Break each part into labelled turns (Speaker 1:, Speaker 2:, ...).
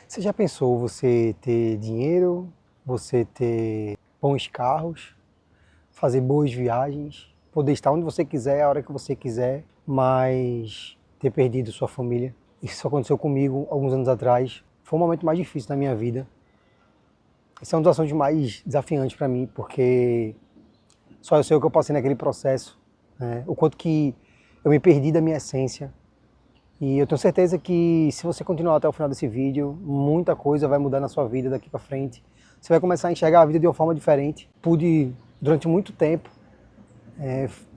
Speaker 1: Você já pensou você ter dinheiro, você ter bons carros, fazer boas viagens, poder estar onde você quiser, a hora que você quiser, mas ter perdido sua família? Isso aconteceu comigo alguns anos atrás. Foi o momento mais difícil da minha vida. Esse é um dos assuntos mais desafiantes para mim, porque só eu sei o que eu passei naquele processo, né? O quanto que eu me perdi da minha essência. E eu tenho certeza que se você continuar até o final desse vídeo, muita coisa vai mudar na sua vida daqui para frente. Você vai começar a enxergar a vida de uma forma diferente. Pude, durante muito tempo,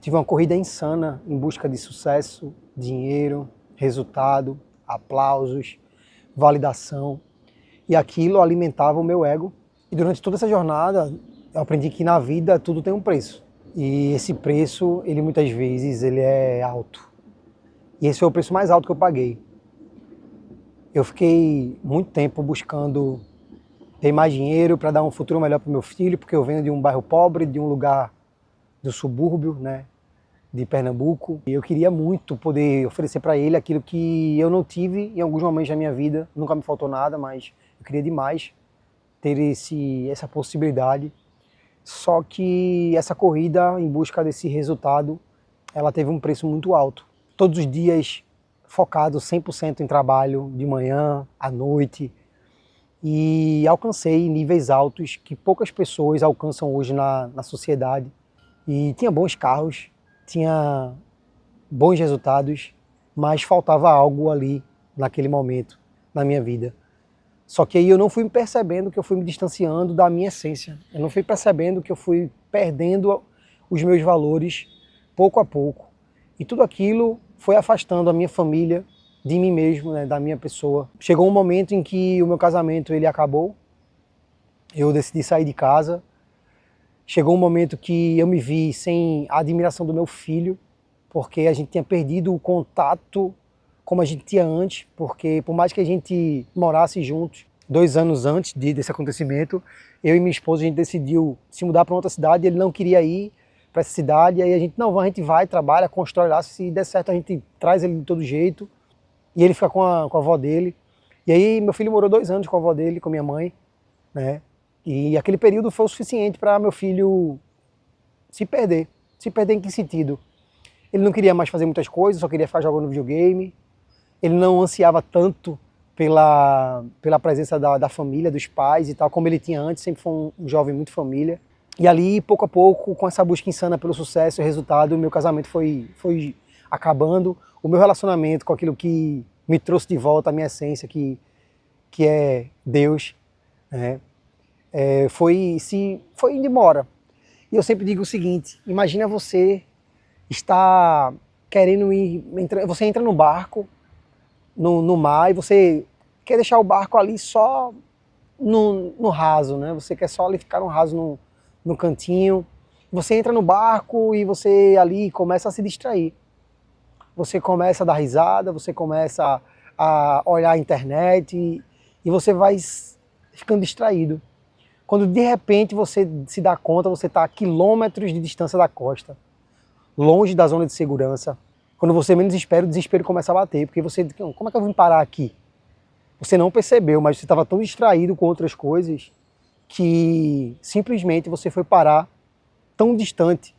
Speaker 1: tive uma corrida insana em busca de sucesso, dinheiro, resultado, aplausos, validação. E aquilo alimentava o meu ego. E durante toda essa jornada, eu aprendi que na vida tudo tem um preço. E esse preço, ele muitas vezes, ele é alto. E esse foi o preço mais alto que eu paguei. Eu fiquei muito tempo buscando ter mais dinheiro para dar um futuro melhor para o meu filho, porque eu venho de um bairro pobre, de um lugar do subúrbio, né, de Pernambuco. E eu queria muito poder oferecer para ele aquilo que eu não tive em alguns momentos da minha vida. Nunca me faltou nada, mas eu queria demais ter essa possibilidade. Só que essa corrida em busca desse resultado, ela teve um preço muito alto. Todos os dias focado 100% em trabalho, de manhã, à noite, e alcancei níveis altos que poucas pessoas alcançam hoje na sociedade. E tinha bons carros, tinha bons resultados, mas faltava algo ali naquele momento na minha vida. Só que aí eu não fui percebendo que eu fui me distanciando da minha essência. Eu não fui percebendo que eu fui perdendo os meus valores pouco a pouco. E tudo aquilo foi afastando a minha família de mim mesmo, né, da minha pessoa. Chegou um momento em que o meu casamento ele acabou. Eu decidi sair de casa. Chegou um momento que eu me vi sem a admiração do meu filho, porque a gente tinha perdido o contato como a gente tinha antes, porque por mais que a gente morasse juntos, 2 anos antes desse acontecimento, eu e minha esposa, a gente decidiu se mudar para outra cidade, ele não queria ir para essa cidade, e aí a gente vai, trabalha, constrói lá, se der certo a gente traz ele de todo jeito, e ele fica com a avó dele. E aí meu filho morou 2 anos com a avó dele, com minha mãe, né? E aquele período foi o suficiente para meu filho se perder. Se perder em que sentido? Ele não queria mais fazer muitas coisas, só queria ficar jogando videogame. Ele não ansiava tanto pela presença da família, dos pais e tal, como ele tinha antes, sempre foi um jovem muito família. E ali, pouco a pouco, com essa busca insana pelo sucesso e resultado, o meu casamento foi acabando. O meu relacionamento com aquilo que me trouxe de volta a minha essência, que é Deus, né? Foi indo embora. E eu sempre digo o seguinte, imagina você está querendo ir, você entra no barco, no mar, e você quer deixar o barco ali só no raso, né? Você quer só ali ficar no raso, no cantinho. Você entra no barco e você ali começa a se distrair. Você começa a dar risada, você começa a olhar a internet e você vai ficando distraído. Quando de repente você se dá conta, você está a quilômetros de distância da costa, longe da zona de segurança. Quando você menos espera, o desespero começa a bater, porque você, como é que eu vim parar aqui? Você não percebeu, mas você estava tão distraído com outras coisas que simplesmente você foi parar tão distante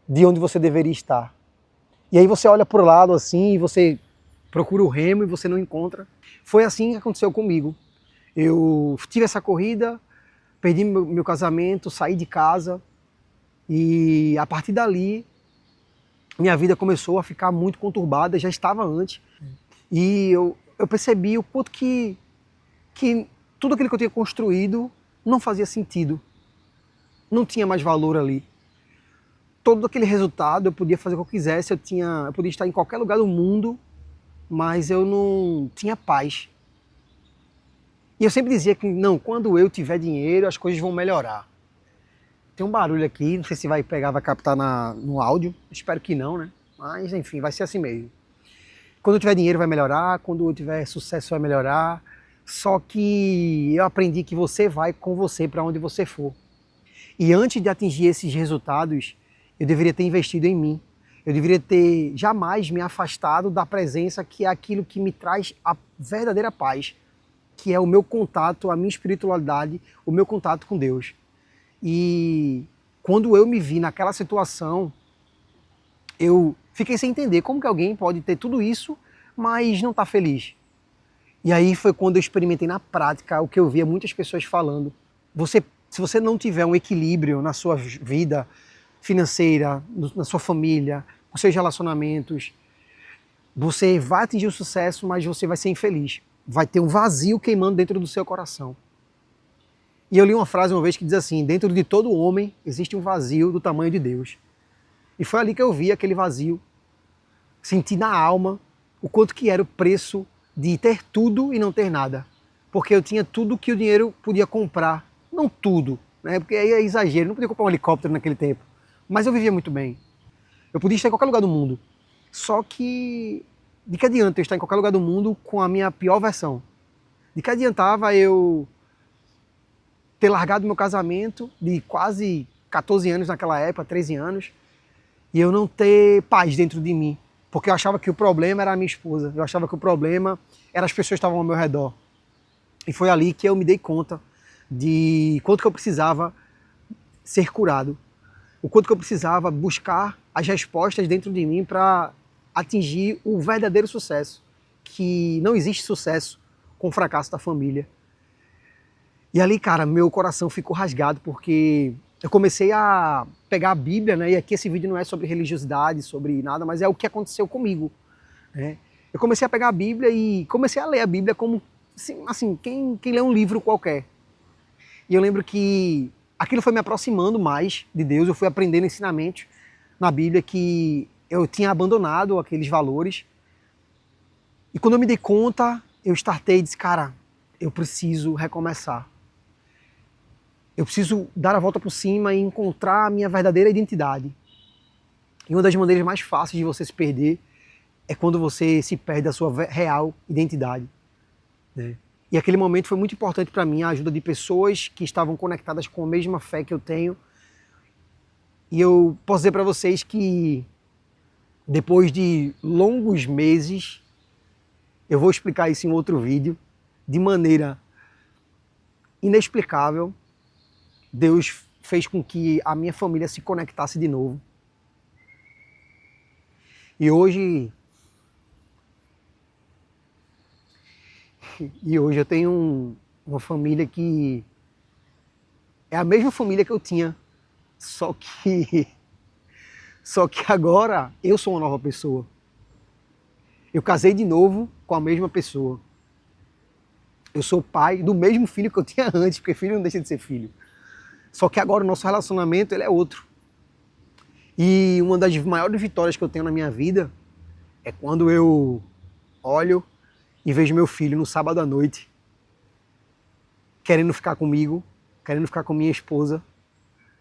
Speaker 1: de onde você deveria estar. E aí você olha para o lado assim, e você procura o remo e você não encontra. Foi assim que aconteceu comigo. Eu tive essa corrida, perdi meu casamento, saí de casa e a partir dali minha vida começou a ficar muito conturbada, já estava antes. E eu percebi o quanto que tudo aquilo que eu tinha construído não fazia sentido. Não tinha mais valor ali. Todo aquele resultado eu podia fazer o que eu quisesse, eu podia estar em qualquer lugar do mundo, mas eu não tinha paz. E eu sempre dizia que não, quando eu tiver dinheiro as coisas vão melhorar. Tem um barulho aqui, não sei se vai pegar, vai captar no áudio, espero que não, né? Mas enfim, vai ser assim mesmo. Quando eu tiver dinheiro vai melhorar, quando eu tiver sucesso vai melhorar, só que eu aprendi que você vai com você para onde você for. E antes de atingir esses resultados, eu deveria ter investido em mim. Eu deveria ter jamais me afastado da presença que é aquilo que me traz a verdadeira paz. que é o meu contato, a minha espiritualidade, o meu contato com Deus. E quando eu me vi naquela situação, eu fiquei sem entender como que alguém pode ter tudo isso, mas não estar feliz. E aí foi quando eu experimentei na prática o que eu via muitas pessoas falando. Se você não tiver um equilíbrio na sua vida financeira, na sua família, nos seus relacionamentos, você vai atingir o sucesso, mas você vai ser infeliz. Vai ter um vazio queimando dentro do seu coração. E eu li uma frase uma vez que diz assim: dentro de todo homem existe um vazio do tamanho de Deus. E foi ali que eu vi aquele vazio, senti na alma o quanto que era o preço de ter tudo e não ter nada. Porque eu tinha tudo que o dinheiro podia comprar. Não tudo, né? Porque aí é exagero, não podia comprar um helicóptero naquele tempo. Mas eu vivia muito bem. Eu podia estar em qualquer lugar do mundo. Só que de que adianta eu estar em qualquer lugar do mundo com a minha pior versão? De que adiantava eu ter largado meu casamento de quase 14 anos naquela época, 13 anos, e eu não ter paz dentro de mim? Porque eu achava que o problema era a minha esposa, eu achava que o problema eram as pessoas que estavam ao meu redor. E foi ali que eu me dei conta de quanto que eu precisava ser curado, o quanto que eu precisava buscar as respostas dentro de mim para atingir o verdadeiro sucesso, que não existe sucesso com o fracasso da família. E ali, cara, meu coração ficou rasgado, porque eu comecei a pegar a Bíblia, né? E aqui esse vídeo não é sobre religiosidade, sobre nada, mas é o que aconteceu comigo, né? Eu comecei a pegar a Bíblia e comecei a ler a Bíblia como, assim, quem lê um livro qualquer. E eu lembro que aquilo foi me aproximando mais de Deus, eu fui aprendendo ensinamentos na Bíblia que eu tinha abandonado aqueles valores. E quando eu me dei conta, eu startei e disse: cara, eu preciso recomeçar. Eu preciso dar a volta por cima e encontrar a minha verdadeira identidade. E uma das maneiras mais fáceis de você se perder é quando você se perde da sua real identidade, né? E aquele momento foi muito importante para mim, a ajuda de pessoas que estavam conectadas com a mesma fé que eu tenho. E eu posso dizer para vocês que depois de longos meses, eu vou explicar isso em outro vídeo, de maneira inexplicável, Deus fez com que a minha família se conectasse de novo. E hoje eu tenho uma família que é a mesma família que eu tinha, só que agora eu sou uma nova pessoa. Eu casei de novo com a mesma pessoa. Eu sou pai do mesmo filho que eu tinha antes, porque filho não deixa de ser filho. Só que agora o nosso relacionamento ele é outro. E uma das maiores vitórias que eu tenho na minha vida é quando eu olho e vejo meu filho no sábado à noite querendo ficar comigo, querendo ficar com minha esposa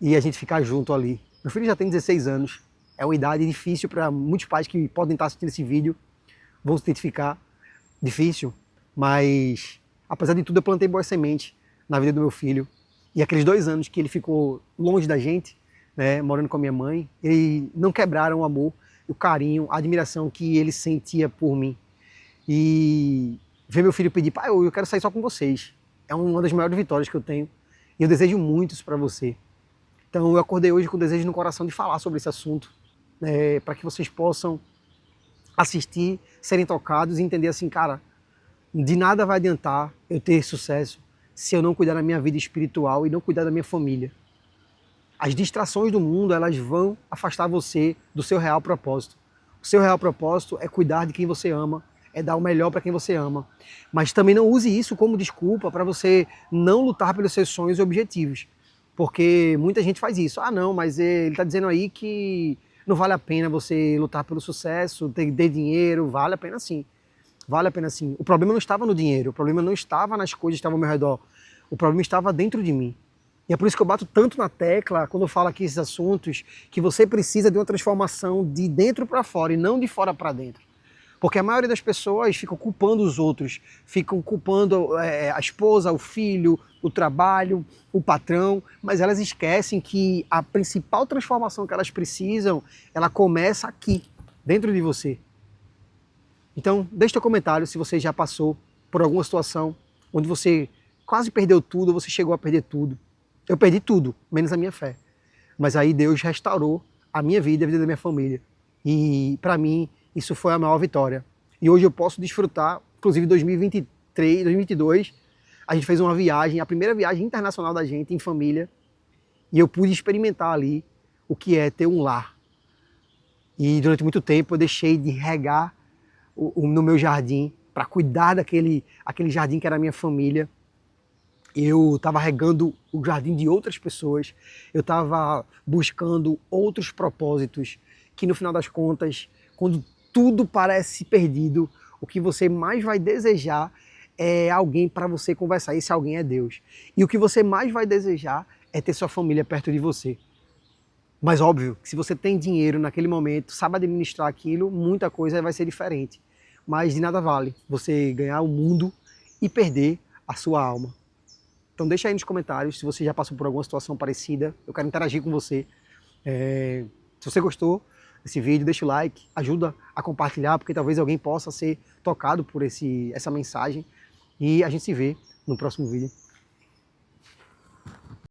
Speaker 1: e a gente ficar junto ali. Meu filho já tem 16 anos, é uma idade difícil para muitos pais que podem estar assistindo esse vídeo, vão se identificar, difícil, mas apesar de tudo eu plantei boa semente na vida do meu filho. E aqueles 2 anos que ele ficou longe da gente, né, morando com a minha mãe, eles não quebraram o amor, o carinho, a admiração que ele sentia por mim. E ver meu filho pedir: pai, eu quero sair só com vocês, é uma das maiores vitórias que eu tenho. E eu desejo muito isso para você. Então eu acordei hoje com o desejo no coração de falar sobre esse assunto, né, para que vocês possam assistir, serem tocados e entender assim: cara, de nada vai adiantar eu ter sucesso se eu não cuidar da minha vida espiritual e não cuidar da minha família. As distrações do mundo, elas vão afastar você do seu real propósito. O seu real propósito é cuidar de quem você ama, é dar o melhor para quem você ama. Mas também não use isso como desculpa para você não lutar pelos seus sonhos e objetivos. Porque muita gente faz isso. Ah, não, mas ele está dizendo aí que não vale a pena você lutar pelo sucesso, ter dinheiro. Vale a pena sim. Vale a pena sim. O problema não estava no dinheiro, o problema não estava nas coisas que estavam ao meu redor. O problema estava dentro de mim. E é por isso que eu bato tanto na tecla, quando eu falo aqui esses assuntos, que você precisa de uma transformação de dentro para fora e não de fora para dentro. Porque a maioria das pessoas ficam culpando os outros, ficam culpando a esposa, o filho, o trabalho, o patrão, mas elas esquecem que a principal transformação que elas precisam, ela começa aqui, dentro de você. Então, deixe seu comentário se você já passou por alguma situação onde você quase perdeu tudo, você chegou a perder tudo. Eu perdi tudo, menos a minha fé. Mas aí Deus restaurou a minha vida e a vida da minha família. E para mim, isso foi a maior vitória. E hoje eu posso desfrutar, inclusive em 2023, 2022, a gente fez uma viagem, a primeira viagem internacional da gente em família, e eu pude experimentar ali o que é ter um lar. E durante muito tempo eu deixei de regar no meu jardim para cuidar aquele jardim que era a minha família. Eu estava regando o jardim de outras pessoas, eu estava buscando outros propósitos, que no final das contas, quando tudo parece perdido, o que você mais vai desejar é alguém para você conversar, esse alguém é Deus. E o que você mais vai desejar é ter sua família perto de você. Mas óbvio, que se você tem dinheiro naquele momento, sabe administrar aquilo, muita coisa vai ser diferente. Mas de nada vale você ganhar o mundo e perder a sua alma. Então deixa aí nos comentários se você já passou por alguma situação parecida. Eu quero interagir com você. Se você gostou desse vídeo, deixa o like, ajuda a compartilhar, porque talvez alguém possa ser tocado por essa mensagem. E a gente se vê no próximo vídeo.